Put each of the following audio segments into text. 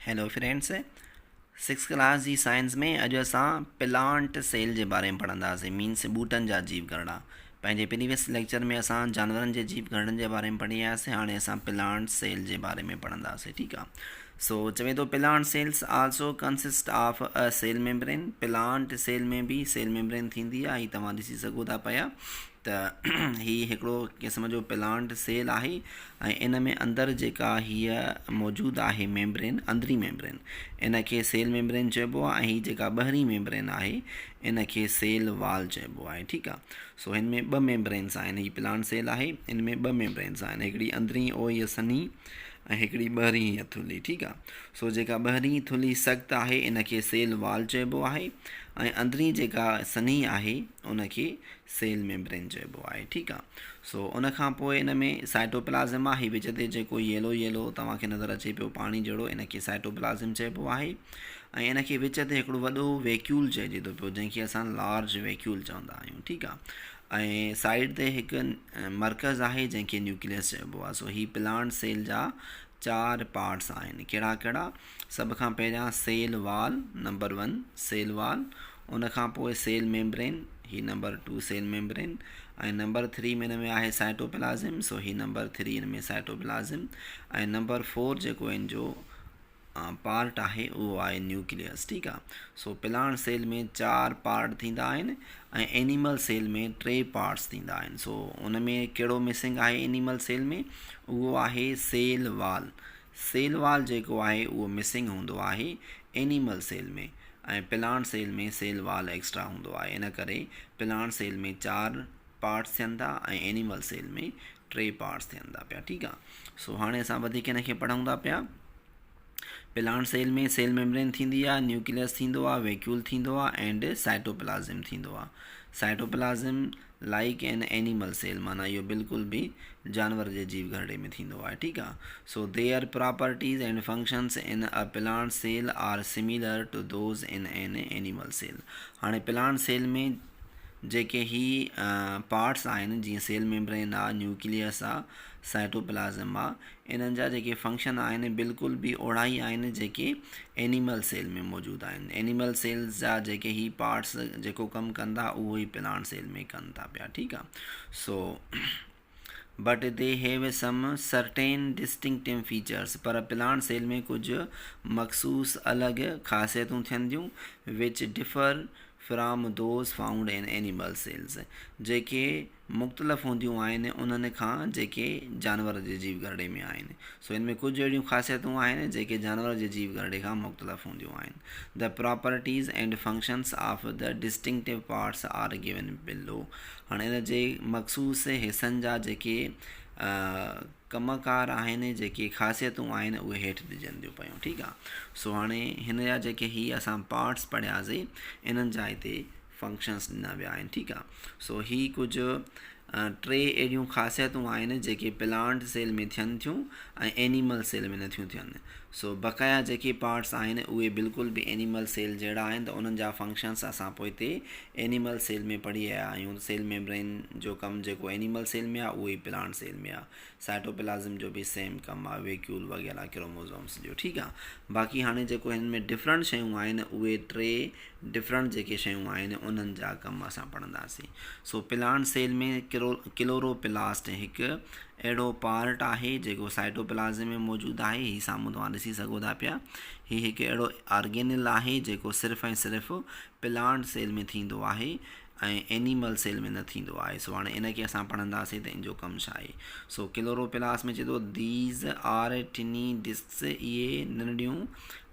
Hello friends, six class जी science में अॼु असां प्लांट सेल जे बारे में पढ़ंदासीं। मीन्स ॿूटनि जा जीव घरड़ा। पंहिंजे प्रीवियस लेक्चर में असां जानवरनि जे जीव घरड़नि जे बारे में पढ़ी आयासीं। हाणे असां प्लांट सेल जे बारे में पढ़ंदासीं। ठीकु आहे। सो चवे थो plant cells also consist of a cell membrane. Plant cell में बि सेल मेम्ब्रेन थींदी आहे। हीअ तव्हां ॾिसी सघो था पिया त हीअ हिकिड़ो क़िस्म जो प्लांट सेल आहे ऐं इन में अंदरि जेका हीअ मौजूदु आहे मेम्ब्रेन, अंदरी मेम्ब्रेन, इन खे सेल मेम्ब्रेन चइबो आहे। ऐं हीअ जेका ॿाहिरीं मेम्ब्रेन आहे इन खे सेल वाल चइबो आहे। ठीकु आहे। सो हिन में ॿ मेम्ब्रेन्स आहिनि। हीअ प्लांट सेल आहे, इन में ॿ मेम्ब्रेन्स आहिनि, हिकिड़ी अंदरी ओय सनी ऐं हिकिड़ी ॿाहिरीं थुल्ही। ठीकु आहे। सो जेका ॿाहिरीं थुल्ही सख़्तु आहे इन खे सेल वाल चइबो आहे ऐं अंदरी जेका सनी आहे उन खे सेल मेम्ब्रेन चइबो आहे। ठीकु आहे। सो उन खां पोइ इन में साइटोप्लाज़म आहे। विच ते जेको येलो येलो तव्हांखे नज़र अचे पियो पाणी जहिड़ो, इन खे साइटोप्लाज़म चइबो आहे ऐं इन खे विच ते हिकिड़ो वॾो वैक्यूल चइजे थो पियो, जंहिंखे असां लार्ज वैक्यूल चवंदा आहियूं। ठीकु आहे। ऐं साइड ते हिकु मर्कज़ आहे जंहिंखे न्यूक्लियस चइबो आहे। सो ही प्लांट सेल जा 4 पार्ट्स आहिनि। कहिड़ा कहिड़ा? सभ खां पहिरियां cell wall, number 1 cell wall. उन खां पोइ सेल मेम्ब्रेन, ही नंबर 2 सेल मेम्ब्रेन। ऐं नंबर 3 में हिन में आहे साइटोप्लाज़म। सो ही नंबर 3 हिन में साइटोप्लाज़म। ऐं नंबर 4 जेको हिन जो पार्ट आहे उहो आहे न्यूक्लियस। ठीकु आहे। सो प्लांट सेल में 4 पार्ट थींदा आहिनि ऐं एनिमल सेल में 3 पार्ट्स थींदा आहिनि। सो उन में कहिड़ो मिसिंग आहे एनिमल सेल में? उहो आहे सेल वाल। सेल वाल जेको आहे उहो मिसिंग हूंदो आहे एनिमल सेल में ऐं प्लांट सेल में सेल वाल एक्स्ट्रा हूंदो आहे। इन करे प्लांट सेल में 4 पार्ट्स थियनि था ऐं एनिमल सेल में 3 पार्ट्स थियनि था पिया। ठीकु आहे। सो हाणे असां वधीक इन खे पढ़ूं था पिया। प्लांट सेल में सेल मेम्ब्रेन थींदी आहे, न्यूक्लियस थींदो आहे, वैक्यूल थींदो आहे एंड साइटोप्लाज़म थींदो आहे। साइटोप्लाज़म लाइक एन एनिमल सेल, माना इहो बिल्कुलु बि जानवर जे जीव घरड़े में थींदो आहे। ठीकु आहे। So their properties and functions in a plant cell are similar to those in an animal cell. हाणे प्लांट सेल में जेके ही पार्ट्स आहिनि, जीअं सेल मेम्ब्रेन आहे, न्यूक्लियस आहे, साइटोप्लाज़म आहे, इन्हनि जा जेके फंक्शन आहिनि बिल्कुलु बि ओढ़ा ई आहिनि जेके एनिमल सेल में मौजूदु आहिनि। एनिमल सेल्स जा जेके ही पार्ट्स जेको कमु कंदा उहो ई प्लांट सेल में कनि था पिया। ठीकु आहे। So but they have some certain distinctive features. पर प्लांट सेल में कुझु मखसूस अलॻि ख़ासियतूं थियनि थियूं विच differ from those found in animal cells, जेके मुख़्तलिफ़ हूंदियूं आहिनि उन्हनि खां जेके जानवर जे जीव घरड़े में आहिनि। सो इन में कुझु अहिड़ियूं ख़ासियतूं आहिनि जेके जानवर जे जीव घरड़े खां मुख़्तलिफ़ हूंदियूं आहिनि। The properties and functions of the distinctive parts are given below. हाणे इन जे मखसूस हिसनि जा जेके कमकार आहिनि, जेके ख़ासियतूं आहिनि, उहे हेठि ॾिजनि थियूं पियूं। ठीकु आहे। सो हाणे हिन जा जेके ही असां पार्ट्स पढ़ियासीं, इन्हनि जा हिते फंक्शन्स ॾिना विया आहिनि। ठीकु आहे। सो ही कुझु 3 अहिड़ियूं ख़ासियतूं आहिनि जेके प्लांट सेल में थियनि थियूं ऐं एनिमल सेल में नथियूं थियनि। सो बक़ाया जेके पार्ट्स आहिनि उहे बिल्कुलु बि एनिमल सेल जहिड़ा आहिनि, त उन्हनि जा फंक्शन्स असां पोइ हिते एनिमल सेल में पढ़ी आया आहियूं। सेल मेम्ब्रेन जो कमु जेको एनिमल सेल में आहे उहो ई प्लांट सेल में आहे। साइटोप्लाज़म जो बि सेम कमु आहे, वैक्यूल वग़ैरह क्रोमोज़ोम्स जो। ठीकु आहे। बाक़ी हाणे जेको हिन में डिफरेंट शयूं आहिनि उहे 3 डिफरेंट जेके शयूं आहिनि उन्हनि जा कमु असां पढ़ंदासीं। सो प्लांट सेल में क्लोरोप्लास्ट हिकु अहिड़ो पार्ट आहे जेको साइटोप्लाज़म में मौजूदु आहे। हीअ साम्हूं तव्हां ॾिसी सघो था पिया। हीअ हिकु अहिड़ो ऑर्गेनिल आहे जेको सिर्फ़ु ऐं सिर्फ़ु प्लांट सेल में थींदो आहे ऐं एनिमल सेल में न थींदो आहे। सो हाणे इन खे असां पढ़ंदासीं त इन जो कमु छा आहे। सो क्लोरोप्लास्ट में चए थो दीज़ आर टिनी डिस्क्स, इहे नंढियूं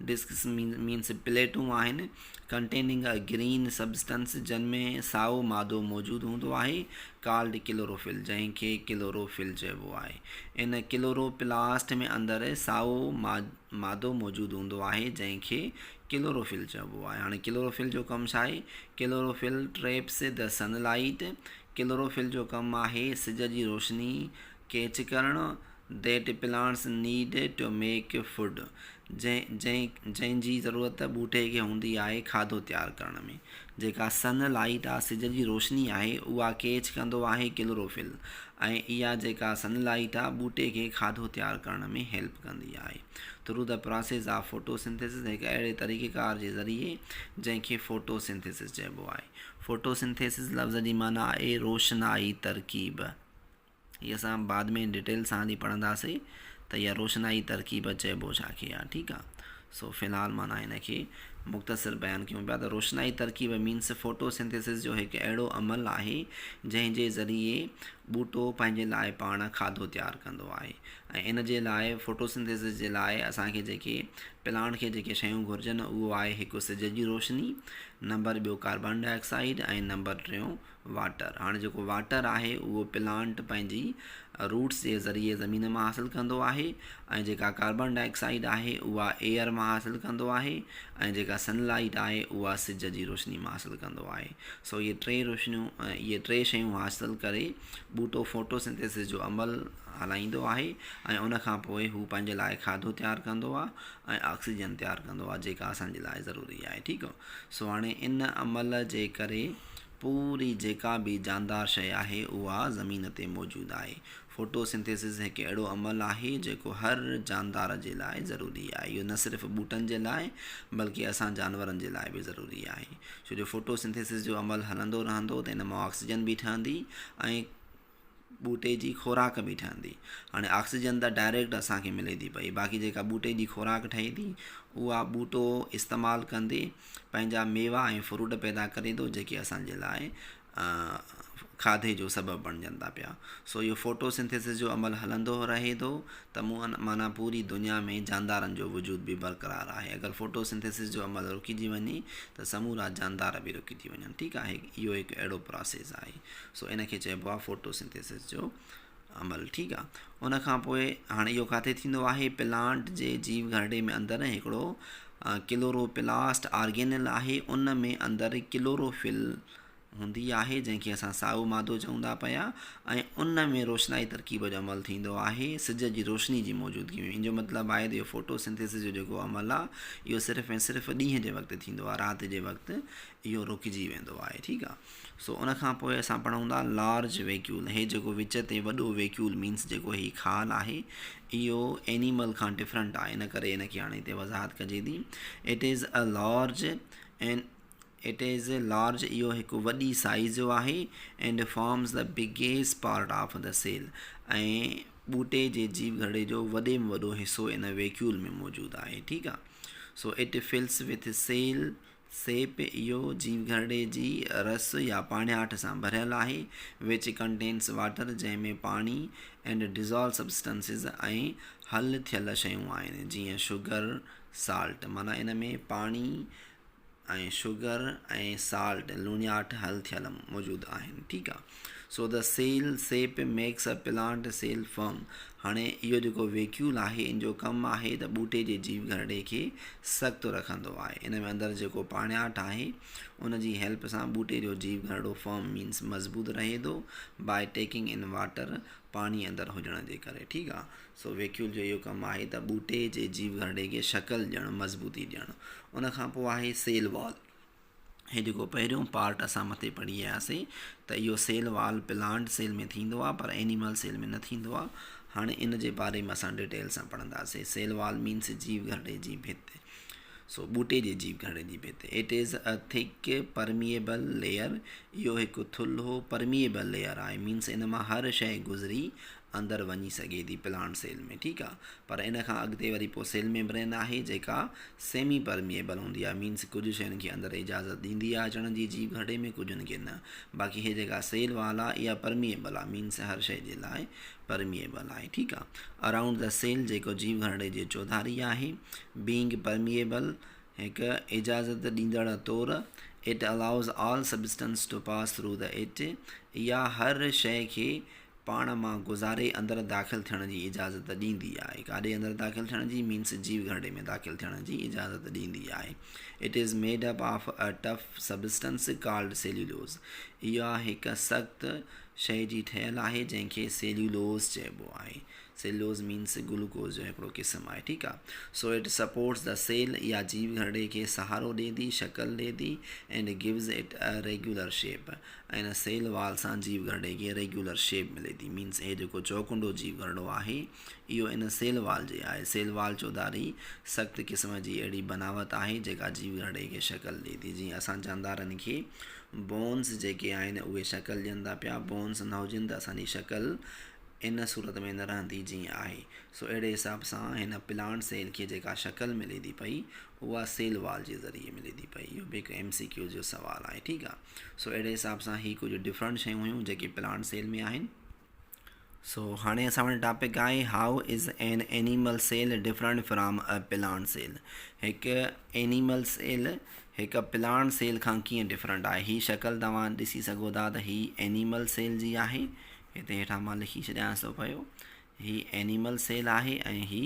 डिस्क्स मीन्स प्लेटूं आहिनि कंटेनिंग अ ग्रीन सब्सटेंस, जिन में साओ मादो मौजूदु हूंदो आहे, कॉल्ड क्लोरोफिल, जंहिंखे क्लोरोफिल चइबो आहे। इन क्लोरोप्लास्ट में अंदरि साओ मादो मौजूदु हूंदो आहे जंहिंखे क्लोरोफिल चइबो आहे। हाणे क्लोरोफिल जो कमु छा आहे? Chlorophyll traps the sunlight. Chlorophyll जो कमु आहे सिज जी रोशनी कैच करणु that plants need to make food, जंहिंजी ज़रूरत ॿूटे खे हूंदी आहे खाधो तयारु करण में। जेका सनलाइट आहे, सिज जी रोशनी आहे, उहा कैच कंदो आहे क्लोरोफिल, ऐं इहा जेका सनलाइट आहे ॿूटे खे खाधो तयारु करण में हेल्प कंदी आहे। Through the process of photosynthesis, हिकु अहिड़े तरीक़ेकार जे ज़रिए जंहिंखे फोटोसिंथेसिस चइबो आहे। फोटोसिंथेसिस लफ़्ज़ जी माना आहे रोशनाई तरकीब। हीअ असां बाद में डिटेल सां हली पढ़ंदासीं त इहा रोशनाई तरकीब चइबो छा खे आहे, ठीकु आहे। सो फ़िलहालु माना हिन खे मुख़्तसिर बयानु कयूं पिया त रोशनाई तरकीब मीन्स फोटोसिंथेसिस जो हिकु अहिड़ो अमल आहे जंहिंजे ज़रिए ॿूटो पंहिंजे लाइ पाण खाधो तयारु कंदो आहे। ऐं इन जे लाइ फोटोसिंथेसिस जे लाइ असांखे जेके प्लांट खे जेके शयूं घुरिजनि उहो आहे हिकु सिज जी रोशनी, नंबर ॿियो कार्बन डाइऑक्साइड, ऐं नंबर टियों वाटर। हाणे जेको वाटर आहे उहो प्लांट पंहिंजी रूट्स जे ज़रिए ज़मीन मां हासिलु कंदो आहे, ऐं जेका कार्बन डाइऑक्साइड आहे उहा एयर मां हासिलु कंदो आहे, ऐं जेका सनलाइट आहे उहा सिज जी रोशनी मां हासिलु कंदो आहे। सो इहे टे शयूं हासिलु करे ॿूटो फोटोसिंथेसिस जो अमल हलाईंदो आहे, ऐं उनखां पोइ हू पंहिंजे लाइ खाधो तयारु कंदो आहे ऐं ऑक्सीजन तयारु कंदो आहे जेका असांजे लाइ ज़रूरी आहे, ठीकु आहे। सो हाणे इन अमल जे करे पूरी जेका बि जानदार शइ आहे उहा ज़मीन ते मौजूदु आहे। फोटोसिंथेसिस हिकु अहिड़ो अमल आहे जेको हर जानदार जे लाइ ज़रूरी आहे। इहो न सिर्फ़ु ॿूटनि जे लाइ बल्कि असां जानवरनि जे लाइ बि ज़रूरी आहे, छो जो फोटोसिंथेसिस जो अमल हलंदो रहंदो त इन मां ऑक्सीजन बि ठहंदी ऐं ॿूटे जी खुराक बि ठहंदी। हाणे ऑक्सीजन त डायरेक्ट असांखे मिले थी पई, बाक़ी जेका ॿूटे जी खुराक ठहे थी उहा ॿूटो इस्तेमालु कंदे पंहिंजा मेवा ऐं फ्रूट पैदा करे थो जेके असांजे लाइ खाधे जो सबबु बणिजनि था पिया। सो इहो फोटोसिंथेसिस जो अमल हलंदो रहे थो त माना पूरी दुनिया में जानदारनि जो वजूद बि बरक़रार आहे। अगरि फोटोसिंथेसिस जो अमल रुकिजी वञे त समूरा जानदार बि रुकिजी वञनि, ठीकु आहे। इहो हिकु अहिड़ो प्रोसेस आहे। सो इन खे चइबो आहे फोटोसिंथेसिस जो अमल, ठीकु आहे। उनखां पोइ हाणे इहो किथे थींदो आहे, प्लांट जे जीव घरड़े में अंदरि हिकिड़ो क्लोरोप्लास्ट ऑर्गेनल आहे, उन में अंदरि क्लोरोफिल हूंदी आहे जंहिंखे असां साओ मादो चऊं था पिया, ऐं उन में रोशनाई तरकीब जो अमल थींदो आहे सिज जी रोशनी जी मौजूदगी में। इन जो मतिलबु आहे त इहो फोटोसिंथेसिस जो जेको अमल आहे इहो सिर्फ़ु ऐं सिर्फ़ु ॾींहं जे वक़्तु थींदो आहे, राति जे वक़्तु इहो रुकिजी वेंदो आहे, ठीकु आहे। सो उनखां पोइ असां पढ़ूं था लार्ज वैक्यूल। हे जेको विच ते वॾो वैक्यूल मीन्स जेको ही खाल आहे इहो एनिमल खां डिफरेंट आहे, इन करे इन खे हाणे हिते वज़ाहत कजे थी। इट इज़ लार्ज इहो हिकु वॾी साइज़ जो आहे, and forms the biggest part of the cell, ऐं ॿूटे जे जीव घरड़े जो वॾे में वॾो हिसो इन वैक्यूल में मौजूदु आहे, ठीकु आहे। सो इट फिल्स विथ सेल सेप, इहो जीव घरड़े जी रस या पाणियाठ सां भरियलु आहे, विच कंटेन्स वाटर जंहिंमें पाणी एंड डिज़ॉल्व सब्सटेंसिस ऐं हल थियल शयूं आहिनि जीअं शुगर साल्ट, माना इन में पाणी ऐं शुगर ऐं साल्ट लूणियाठ हल थियल मौजूदु आहिनि, ठीकु आहे। So the cell sap makes a plant cell firm. हाणे इहो जेको वैक्यूल आहे इन जो कमु आहे त ॿूटे जे जीव घरड़े खे सख़्तु रखंदो आहे। इन में अंदरि जेको पाणियाठ आहे उन जी हेल्प सां ॿूटे जो जीव घरड़ो फर्म मीन्स मज़बूत रहे थो बाय टेकिंग इन वाटर, पाणी अंदरि हुजण जे करे, ठीकु आहे। सो वैक्यूल जो इहो कमु आहे त ॿूटे जे जीव घरड़े खे शकल ॾियणु, मज़बूती ॾियणु। उनखां पोइ आहे सेल वॉल। हे जेको पहिरियों पार्ट असां मथे पढ़ी आयासीं त इहो सेल वॉल प्लांट सेल में थींदो आहे पर एनिमल सेल में न थींदो आहे। हाणे इन जे बारे में असां डिटेल सां पढ़ंदासीं। सेल वॉल मीन्स जीव घरड़े जी भित, सो ॿूटे जे जीव घरड़े जी भित। It is a thick permeable layer, इहो हिकु थुल्हो परमिएबल लेयर आहे, मीन्स इन मां हर शइ गुज़री अंदरि वञी सघे थी प्लांट सेल में, ठीकु आहे। पर इन खां अॻिते वरी पोइ सेल मेम्ब्रेन आहे जेका सेमी परमिएबल हूंदी आहे, मीन्स कुझु शयुनि खे अंदरि इजाज़त ॾींदी आहे अचण जी जीव घरड़े में, कुझुनि खे न। बाक़ी हे जेका सेल वाल आहे इहा परमिएबल आहे, मीन्स हर शइ जे लाइ परमिएबल आहे, ठीकु आहे। अराउंड द सेल जेको जीव घरड़े जे चौधारी आहे, बीइंग परमिएबल हिकु इजाज़त ॾींदड़ तौरु, it allows all substance to pass through the it, इहा हर शइ खे पाण मां गुज़ारे अंदरि दाख़िलु थियण जी इजाज़त ॾींदी आहे। काॾे अंदरि दाख़िलु थियण जी मीन्स जीव घरड़े में दाख़िलु थियण जी इजाज़त ॾींदी आहे। It is made up of a tough substance called cellulose, इहा हिकु सख़्तु शइ जी ठहियलु आहे जंहिंखे सेल्यूलोज़ चइबो आहे। सेल्यूलोज़ मीन्स ग्लूकोज़ जो हिकिड़ो क़िस्म आहे, ठीकु आहे। So it supports the cell, या जीव घरड़े खे सहारो ॾिए थी, शक्ल ॾिए थी, and gives it a regular shape. ऐं हिन सेल वाल सां जीव घरड़े खे रेगुलर शेप मिले थी। मीन्स हे जेको चौकुंडो जीव घरड़ो आहे इहो इन सेल वाल जे आहे। सेल वाल चौधारी सख़्तु क़िस्म जी अहिड़ी बनावट आहे जेका जीव घरड़े खे शक्ल ॾिए थी। जीअं असां जानदारनि खे बोन्स जेके आहिनि उहे शक्ल ॾियनि था पिया, बोन्स न हुजनि त असांजी शक्ल इन सूरत में न रहंदी जीअं आहे। सो अहिड़े हिसाब सां हिन प्लांट सेल खे जेका शक्ल मिले थी पई उहा सेल वाल जे ज़रिए मिले थी पई। इहो बि हिकु MCQ जो सुवालु आहे, ठीकु आहे। सो अहिड़े हिसाब सां ही कुझु डिफरेंट शयूं हुयूं जेके प्लांट सेल में आहिनि। सो हाणे असां वटि टॉपिक आहे how is an animal cell different from a plant cell. हिकु एनिमल सेल हिकु प्लांट सेल खां कीअं डिफरेंट आहे। ही शक्ल तव्हां ॾिसी सघो था त ही एनिमल सेल जी आहे। हिते हेठां मां लिखी छॾियांसि थो पियो, ही एनिमल सेल आहे ऐं ही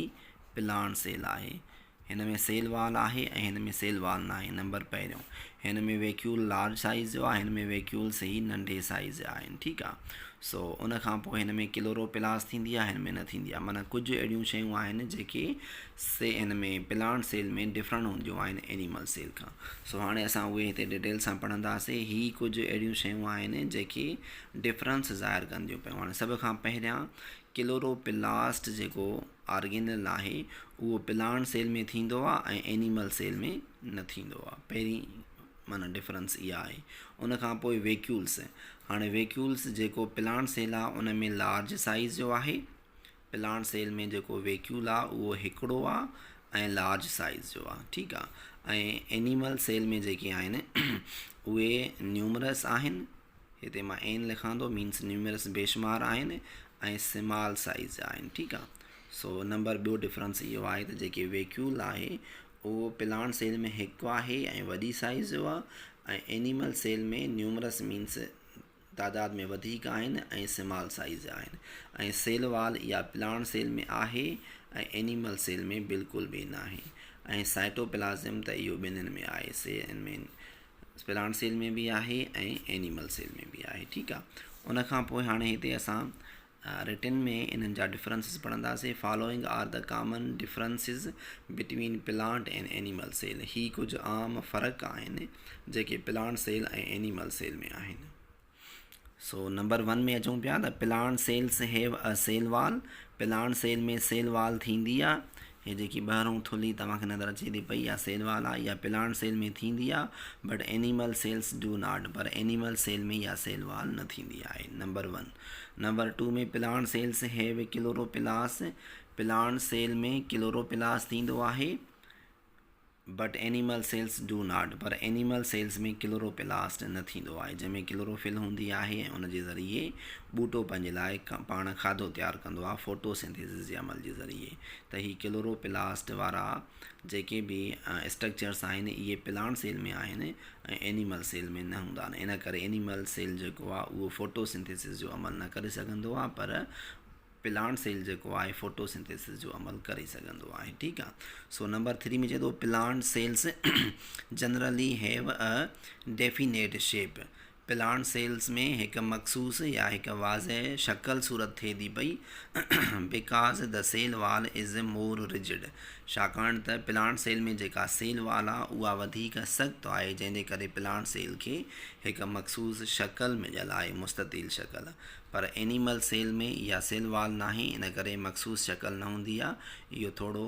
प्लांट सेल आहे। हिन में सेल वाल आहे ऐं हिन में सेल वाल न आहे। नंबर पहिरियों, हिन में वैक्यूल लार्ज साइज़ जो आहे, हिन में वैक्यूल्स ही नंढे साइज़ जा आहिनि, ठीकु आहे। सो उन खां पोइ हिन में क्लोरोप्लास्ट थींदी आहे, हिन में न थींदी आहे। माना कुझु अहिड़ियूं शयूं आहिनि जेके हिन में प्लांट सेल में डिफरेंट हूंदियूं आहिनि एनिमल सेल खां। सो हाणे असां उहे हिते डिटेल सां पढ़ंदासीं। ही कुझु अहिड़ियूं शयूं आहिनि जेके डिफरेंस ज़ाहिर कंदियूं पियूं। हाणे सभ खां पहिरियां क्लोरोप्लास्ट जेको ऑर्गेनल आहे उहो प्लांट सेल में थींदो आहे ऐं एनिमल सेल में न थींदो आहे। पहिरीं माना डिफरेंस इहा आहे। उन खां पोइ वैक्यूल्स। हाणे वैक्यूल्स जेको प्लांट सेल आहे उन में लार्ज साइज़ जो आहे। प्लांट सेल में जेको वैक्यूल आहे उहो हिकिड़ो आहे ऐं लार्ज साइज़ जो आहे, ठीकु आहे। ऐं एनिमल सेल में जेके आहिनि उहे न्यूमरस आहिनि। हिते मां एन लिखां थो, मीन्स न्यूमरस बेशुमार आहिनि ऐं स्मॉल साइज़ जा आहिनि, ठीकु आहे। सो नंबर ॿियो डिफरेंस इहो आहे त जेके वैक्यूल आहे उहो प्लांट सेल में हिकु आहे ऐं वॾी साइज़ जो आहे, ऐं एनिमल सेल में न्यूमरस मीन्स तादाद में वधीक आहिनि ऐं स्मॉल साइज़ जा आहिनि। ऐं सेल वाल इहा प्लांट सेल में आहे ऐं एनिमल सेल में बिल्कुलु बि न आहे। ऐं साइटोप्लाज़म त इहो ॿिन्हिनि में आहे, में प्लांट सेल में बि आहे ऐं एनिमल सेल में बि आहे, ठीकु आहे। उन खां पोइ हाणे हिते असां रिटन में इन्हनि जा डिफरेंसिस पढ़ंदासीं। Following are the common differences between plant and animal cell. ही कुझु आम फ़र्क़ु आहिनि जेके प्लांट सेल ऐं एनिमल सेल में आहिनि। सो नंबर 1 में अचूं पिया त plant cells have a cell wall. Plant cell में सेल वाल थींदी आहे। हे जेकी ॿाहिरों थुली तव्हांखे नज़र अचे थी पई, इहा सेल वाल आहे, इहा प्लांट सेल में थींदी आहे। But animal cells do not, पर एनिमल सेल में इहा सेल वाल न थींदी आहे। नंबर 1। नंबर 2 में plant cells have chloroplast. Plant cell में क्लोरोप्लास्ट थींदो आहे, but animal cells do not, पर एनिमल सेल्स में क्लोरोप्लास्ट न थींदो आहे, जंहिंमें क्लोरोफिल हूंदी आहे ऐं उन जे ज़रिए ॿूटो पंहिंजे लाइ पाण खाधो तयारु कंदो आहे फोटोसिंथेसिस जे अमल जे ज़रिए। त ही क्लोरोप्लास्ट वारा जेके बि स्ट्रक्चर्स आहिनि इहे प्लांट सेल में आहिनि ऐं एनिमल सेल में न हूंदा आहिनि। इन करे एनिमल सेल जेको आहे उहो फोटोसिंथेसिस जो अमल न करे सघंदो आहे, पर प्लांट सेल जेको आहे फोटोसिंथेसिस जो अमल करे सघंदो आहे, ठीकु आहे। सो नंबर 3 में चए थो plant sales generally have a definite shape. Plant cells में हिकु मखसूस या हिकु वाज़ह शक्ल सूरत थिए थी पई because the cell wall is more rigid. छाकाणि त प्लांट सेल में जेका सेल वाल आहे उहा वधीक सख़्तु आहे, जंहिंजे करे प्लांट सेल खे हिकु मखसूस शक्ल मिलियल आहे, मुस्ततील शक्ल। पर एनिमल सेल में इहा सेल वाल न आहे, इन करे मखसूस शक्ल न हूंदी आहे। इहो थोरो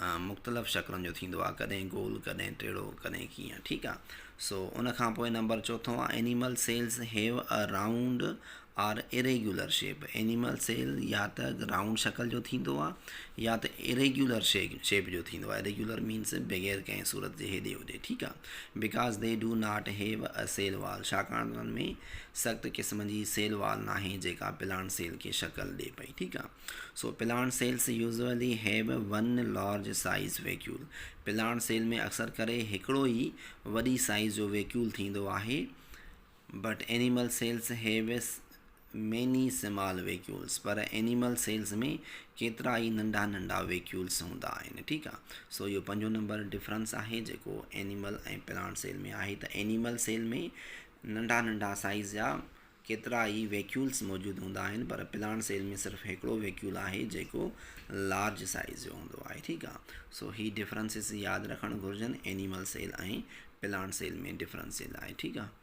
मुख़्तलिफ़ शक्लुनि जो थींदो आहे, कॾहिं गोल, कॾहिं टेढ़ो, कॾहिं कीअं, ठीकु आहे। सो उन खां पोइ नंबर 4 आहे animal cells have a round or irregular shape. Animal cell या त राउंड शक्ल जो थींदो आहे या त इरेग्युलर शेप जो थींदो आहे। इरेग्युलर मीन्स बग़ैर कंहिं सूरत जे हेॾे होॾे, ठीकु आहे। Because they do not have a cell वाल, छाकाणि उन्हनि में सख़्तु क़िस्म जी सेल वाल न आहे जेका प्लांट सेल खे शक्ल ॾिए पई, ठीकु आहे। So plant cells usually have one large size vacuole. Plant cell में अक्सर करे हिकिड़ो ई वॾी साइज़ जो वैक्यूल थींदो आहे, but animal cells have many small vacuoles, पर एनिमल सेल्स में केतिरा ई नंढा नंढा वैक्यूल्स हूंदा आहिनि, ठीकु आहे। सो इहो 5 नंबर डिफरेंस आहे जेको एनिमल ऐं प्लांट सेल में आहे। त एनिमल सेल में नंढा नंढा साइज़ जा केतिरा ई वैक्यूल्स मौजूदु हूंदा आहिनि, पर प्लांट सेल में सिर्फ़ु हिकिड़ो वैक्यूल आहे जेको लार्ज साइज़ जो हूंदो आहे। ठीकु आहे। सो ही डिफरेंसिस यादि रखणु घुरिजनि, एनिमल सेल ऐं प्लांट सेल में डिफरेंशियल आहे। ठीकु आहे।